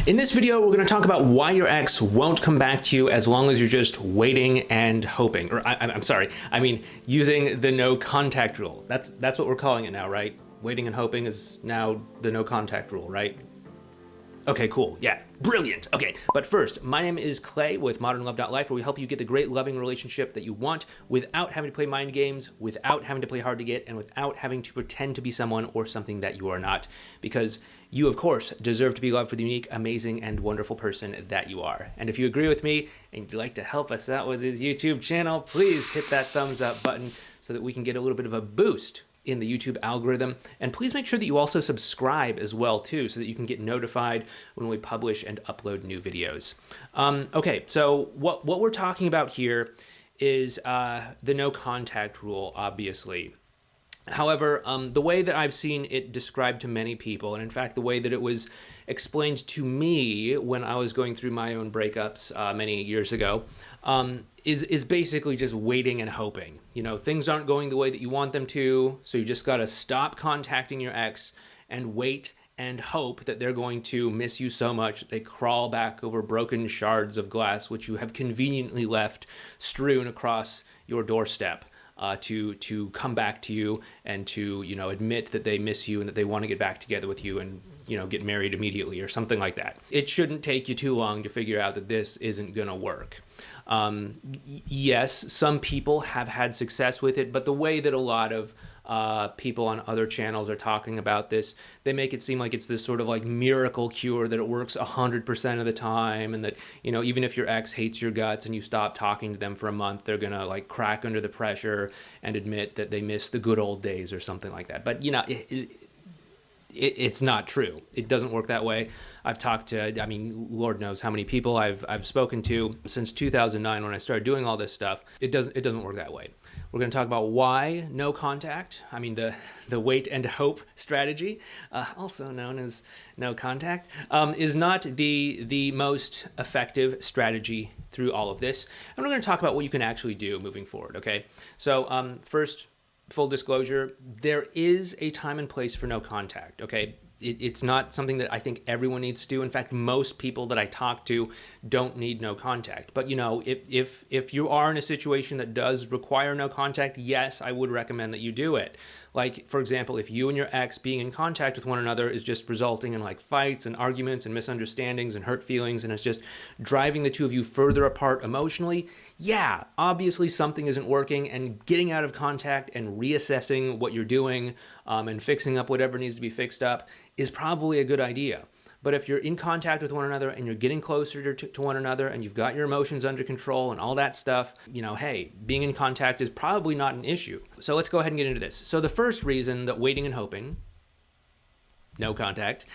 In this video, we're going to talk about why your ex won't come back to you as long as you're just waiting and hoping. Or I'm sorry, I mean using the no contact rule. That's what we're calling it now, right? Waiting and hoping is now the no contact rule, right? Okay, cool. Yeah, brilliant. Okay, but first, my name is Clay with modernlove.life, where we help you get the great loving relationship that you want without having to play mind games, without having to play hard to get, and without having to pretend to be someone or something that you are not. Because you, of course, deserve to be loved for the unique, amazing, and wonderful person that you are. And if you agree with me and you'd like to help us out with this YouTube channel, please hit that thumbs up button so that we can get a little bit of a boost in the YouTube algorithm. And please make sure that you also subscribe as well too, so that you can get notified when we publish and upload new videos. Okay, so what we're talking about here is the no contact rule, obviously. However, the way that I've seen it described to many people, and in fact the way that it was explained to me when I was going through my own breakups many years ago, is basically just waiting and hoping. You know, things aren't going the way that you want them to, so you just gotta stop contacting your ex and wait and hope that they're going to miss you so much that they crawl back over broken shards of glass which you have conveniently left strewn across your doorstep. To come back to you and to, you know, admit that they miss you and that they want to get back together with you and, you know, get married immediately or something like that. It shouldn't take you too long to figure out that this isn't going to work. Yes, some people have had success with it, but the way that a lot of people on other channels are talking about this, they make it seem like it's this sort of like miracle cure, that it works 100% of the time, and that, you know, even if your ex hates your guts and you stop talking to them for a month, they're gonna like crack under the pressure and admit that they miss the good old days or something like that. But, you know, it's not true. It doesn't work that way. I've talked to, I mean, Lord knows how many people I've spoken to since 2009 when I started doing all this stuff. It doesn't work that way. We're going to talk about why no contact, I mean the wait and hope strategy, also known as no contact, is not the most effective strategy through all of this. And we're going to talk about what you can actually do moving forward, okay? So first, full disclosure, there is a time and place for no contact, okay? It's not something that I think everyone needs to do. In fact, most people that I talk to don't need no contact. But, you know, if you are in a situation that does require no contact, yes, I would recommend that you do it. Like, for example, if you and your ex being in contact with one another is just resulting in like fights and arguments and misunderstandings and hurt feelings, and it's just driving the two of you further apart emotionally, yeah, obviously something isn't working, and getting out of contact and reassessing what you're doing and fixing up whatever needs to be fixed up is probably a good idea. But if you're in contact with one another and you're getting closer to one another and you've got your emotions under control and all that stuff, you know, hey, being in contact is probably not an issue. So let's go ahead and get into this. So the first reason that waiting and hoping, no contact,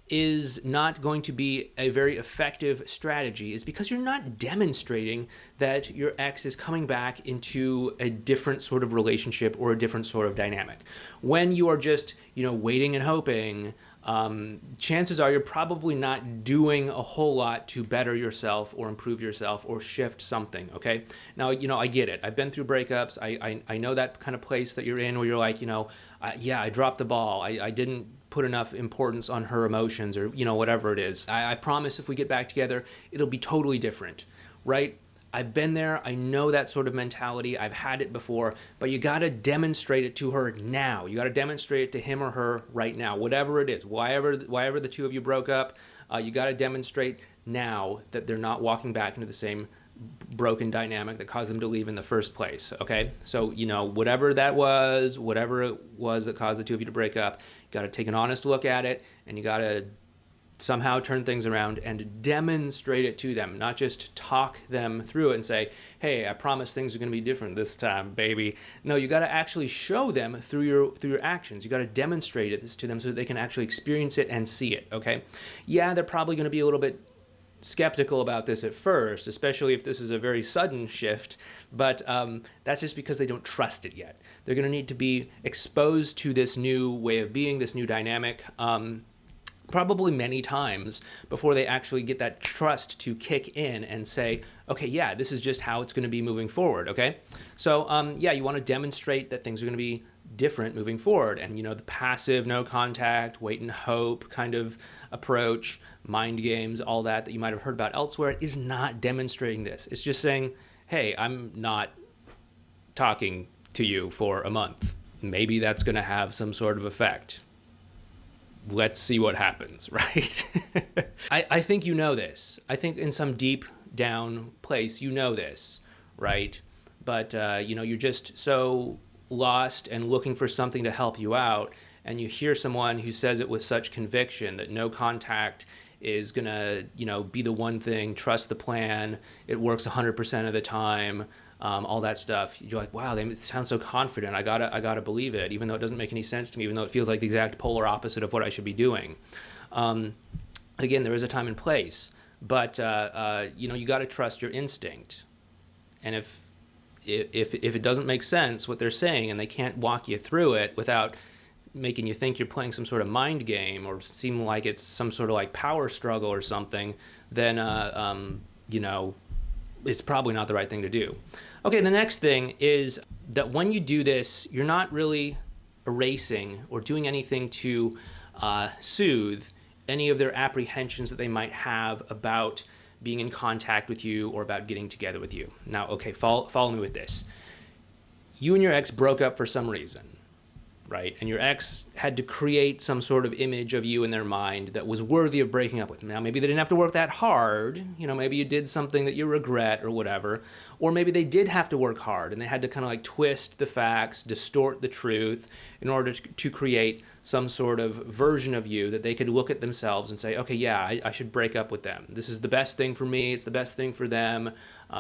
is not going to be a very effective strategy is because you're not demonstrating that your ex is coming back into a different sort of relationship or a different sort of dynamic. When you are just, you know, waiting and hoping, chances are you're probably not doing a whole lot to better yourself or improve yourself or shift something, okay? Now, you know, I get it. I've been through breakups. I know that kind of place that you're in where you're like, you know, yeah, I dropped the ball. I didn't put enough importance on her emotions, or, you know, whatever it is. I promise if we get back together, it'll be totally different, right? I've been there. I know that sort of mentality. I've had it before, but you got to demonstrate it to her now. You got to demonstrate it to him or her right now, whatever it is, wherever the two of you broke up, you got to demonstrate now that they're not walking back into the same broken dynamic that caused them to leave in the first place, okay? So, you know, whatever it was that caused the two of you to break up, you got to take an honest look at it, and you got to somehow turn things around and demonstrate it to them, not just talk them through it and say, hey, I promise things are going to be different this time, baby. No, you got to actually show them through your actions. You got to demonstrate this to them so that they can actually experience it and see it, okay? Yeah, they're probably going to be a little bit skeptical about this at first, especially if this is a very sudden shift, but that's just because they don't trust it yet. They're going to need to be exposed to this new way of being, this new dynamic, probably many times before they actually get that trust to kick in and say, okay, yeah, this is just how it's going to be moving forward, okay? So yeah, you want to demonstrate that things are going to be different moving forward. And, the passive, no contact, wait and hope kind of approach, mind games, all that you might have heard about elsewhere is not demonstrating this. It's just saying, hey, I'm not talking to you for a month. Maybe that's going to have some sort of effect. Let's see what happens, right? I think you know this. I think in some deep down place, you know this, right? But, you're just so lost and looking for something to help you out, and you hear someone who says it with such conviction that no contact is going to, be the one thing, trust the plan, it works 100% of the time, all that stuff. You're like, wow, they sound so confident. I gotta believe it, even though it doesn't make any sense to me, even though it feels like the exact polar opposite of what I should be doing. Again, there is a time and place, but you got to trust your instinct. And if it doesn't make sense what they're saying, and they can't walk you through it without making you think you're playing some sort of mind game or seem like it's some sort of like power struggle or something, then it's probably not the right thing to do. Okay, the next thing is that when you do this, you're not really erasing or doing anything to soothe any of their apprehensions that they might have about being in contact with you or about getting together with you. Now, okay, follow me with this. You and your ex broke up for some reason, right? And your ex had to create some sort of image of you in their mind that was worthy of breaking up with them. Now, maybe they didn't have to work that hard. Maybe you did something that you regret or whatever. Or maybe they did have to work hard and they had to kind of like twist the facts, distort the truth in order to create some sort of version of you that they could look at themselves and say, okay, yeah, I should break up with them. This is the best thing for me. It's the best thing for them.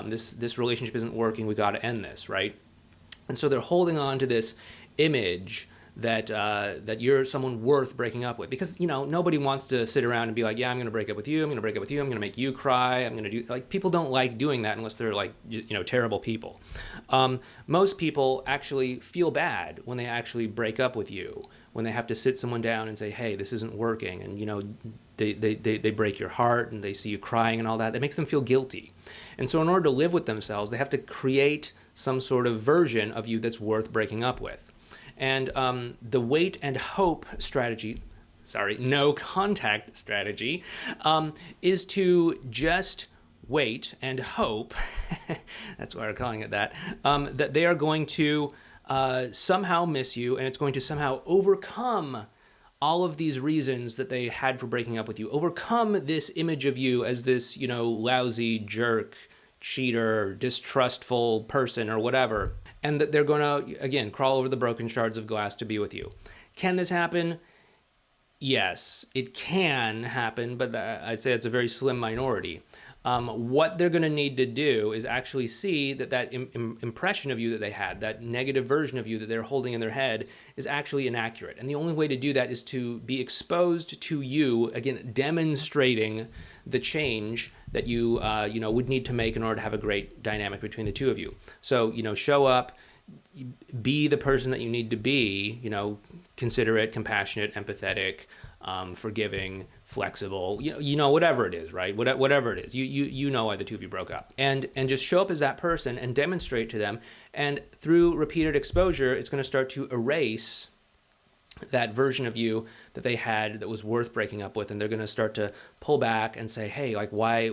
This relationship isn't working. We got to end this, right? And so they're holding on to this image that you're someone worth breaking up with, because nobody wants to sit around and be like, yeah, I'm going to break up with you, I'm going to break up with you, I'm going to make you cry, I'm going to do, like, people don't like doing that unless they're like terrible people. Most people actually feel bad when they actually break up with you, when they have to sit someone down and say, hey, this isn't working, and they break your heart and they see you crying and all that. That makes them feel guilty. And so in order to live with themselves, they have to create some sort of version of you that's worth breaking up with. And the wait and hope strategy, no contact strategy, is to just wait and hope, that's why we're calling it that, that they are going to somehow miss you, and it's going to somehow overcome all of these reasons that they had for breaking up with you, overcome this image of you as this, lousy jerk, cheater, distrustful person or whatever, and that they're going to, again, crawl over the broken shards of glass to be with you. Can this happen? Yes, it can happen, but I'd say it's a very slim minority. What they're going to need to do is actually see that impression of you that they had, that negative version of you that they're holding in their head, is actually inaccurate. And the only way to do that is to be exposed to you, again, demonstrating the change that you would need to make in order to have a great dynamic between the two of you. So, show up, be the person that you need to be, considerate, compassionate, empathetic, forgiving, flexible, whatever it is, right? Whatever it is, you know why the two of you broke up, and just show up as that person and demonstrate to them. And through repeated exposure, it's going to start to erase that version of you that they had that was worth breaking up with, and they're going to start to pull back and say, hey, like, why,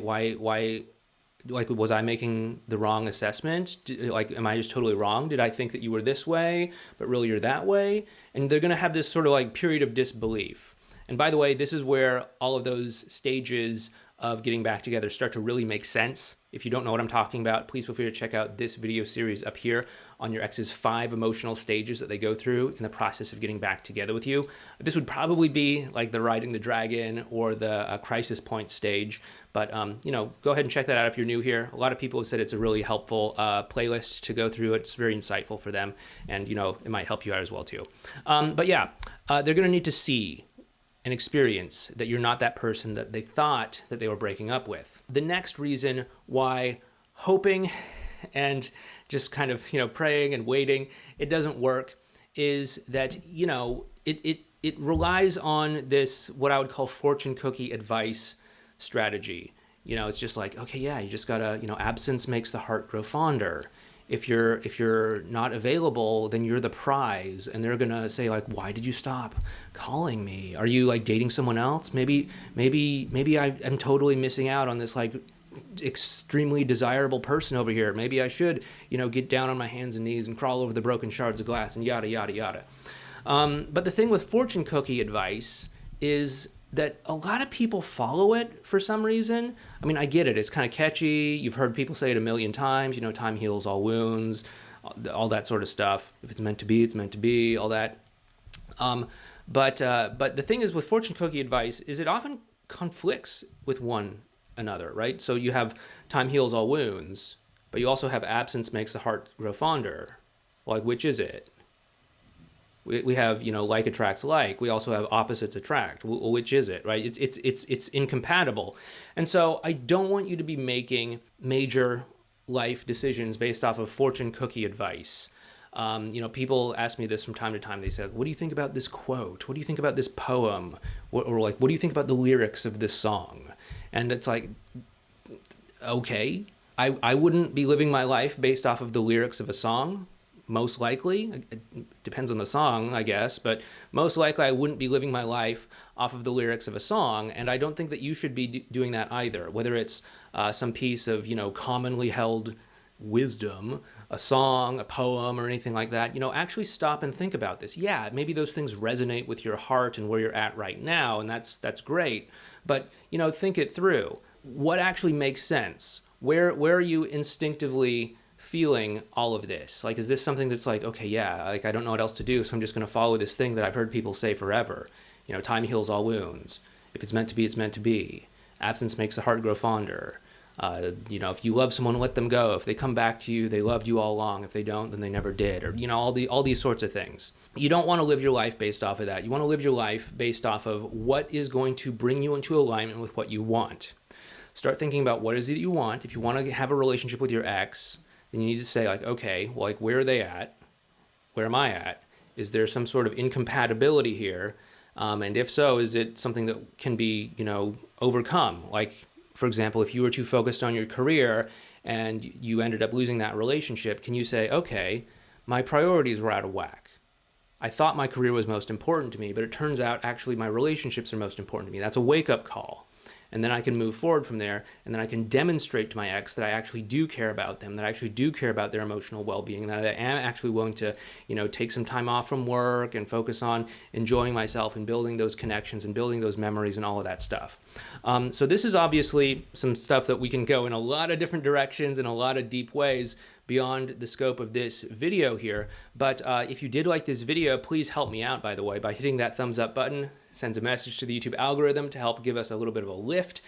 like, was I making the wrong assessment? Am I just totally wrong? Did I think that you were this way, but really you're that way? And they're going to have this sort of like period of disbelief. And by the way, this is where all of those stages of getting back together start to really make sense. If you don't know what I'm talking about, please feel free to check out this video series up here on your ex's 5 emotional stages that they go through in the process of getting back together with you. This would probably be like the riding the dragon or the crisis point stage, but go ahead and check that out if you're new here. A lot of people have said it's a really helpful playlist to go through. It's very insightful for them, and it might help you out as well too. But yeah, they're going to need to see and experience that you're not that person that they thought that they were breaking up with. The next reason why hoping and just kind of, praying and waiting, it doesn't work, is that, it relies on this, what I would call fortune cookie advice strategy. It's just like, okay, yeah, you just gotta, absence makes the heart grow fonder. if you're not available, then you're the prize, and they're gonna say like, why did you stop calling me? Are you like dating someone else? Maybe I'm totally missing out on this like extremely desirable person over here. Maybe I should, get down on my hands and knees and crawl over the broken shards of glass and yada yada yada. But the thing with fortune cookie advice is that a lot of people follow it for some reason. I mean, I get it. It's kind of catchy. You've heard people say it a million times, time heals all wounds, all that sort of stuff. If it's meant to be, it's meant to be, all that. But the thing is with fortune cookie advice is it often conflicts with one another, right? So you have time heals all wounds, but you also have absence makes the heart grow fonder. Like, which is it? We have, like attracts like. We also have opposites attract. Which is it, right? It's incompatible. And so I don't want you to be making major life decisions based off of fortune cookie advice. People ask me this from time to time. They say, what do you think about this quote? What do you think about this poem? Or like, what do you think about the lyrics of this song? And it's like, okay, I wouldn't be living my life based off of the lyrics of a song. Most likely, it depends on the song, I guess, but most likely I wouldn't be living my life off of the lyrics of a song, and I don't think that you should be doing that either, whether it's some piece of, commonly held wisdom, a song, a poem, or anything like that. Actually stop and think about this. Yeah, maybe those things resonate with your heart and where you're at right now, and that's great, but, think it through. What actually makes sense? Where are you instinctively feeling all of this? Like, is this something that's like, okay, yeah, like I don't know what else to do, so I'm just going to follow this thing that I've heard people say forever. Time heals all wounds. If it's meant to be, it's meant to be. Absence makes the heart grow fonder. If you love someone, let them go. If they come back to you, they loved you all along. If they don't, then they never did. Or, all these sorts of things. You don't want to live your life based off of that. You want to live your life based off of what is going to bring you into alignment with what you want. Start thinking about what is it you want. If you want to have a relationship with your ex, then you need to say like, okay, well, like, where are they at? Where am I at? Is there some sort of incompatibility here? And if so, is it something that can be, overcome? Like, for example, if you were too focused on your career and you ended up losing that relationship, can you say, okay, my priorities were out of whack. I thought my career was most important to me, but it turns out actually my relationships are most important to me. That's a wake-up call. And then I can move forward from there, and then I can demonstrate to my ex that I actually do care about them, that I actually do care about their emotional well-being, that I am actually willing to, take some time off from work and focus on enjoying myself and building those connections and building those memories and all of that stuff. So this is obviously some stuff that we can go in a lot of different directions in a lot of deep ways beyond the scope of this video here. But if you did like this video, please help me out, by the way, by hitting that thumbs up button. Sends a message to the YouTube algorithm to help give us a little bit of a lift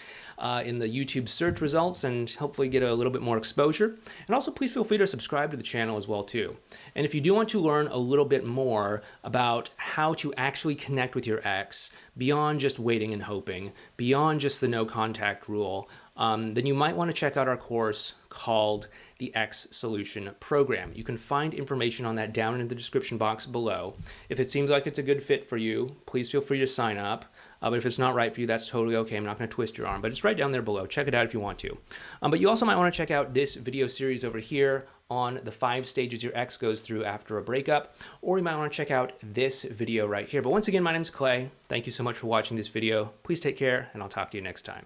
in the YouTube search results and hopefully get a little bit more exposure. And also please feel free to subscribe to the channel as well too. And if you do want to learn a little bit more about how to actually connect with your ex beyond just waiting and hoping, beyond just the no contact rule, then you might want to check out our course called the X Solution Program. You can find information on that down in the description box below. If it seems like it's a good fit for you, please feel free to sign up. But if it's not right for you, that's totally okay. I'm not going to twist your arm, but it's right down there below. Check it out if you want to. But you also might want to check out this video series over here on the 5 stages your ex goes through after a breakup, or you might want to check out this video right here. But once again, my name's Clay. Thank you so much for watching this video. Please take care, and I'll talk to you next time.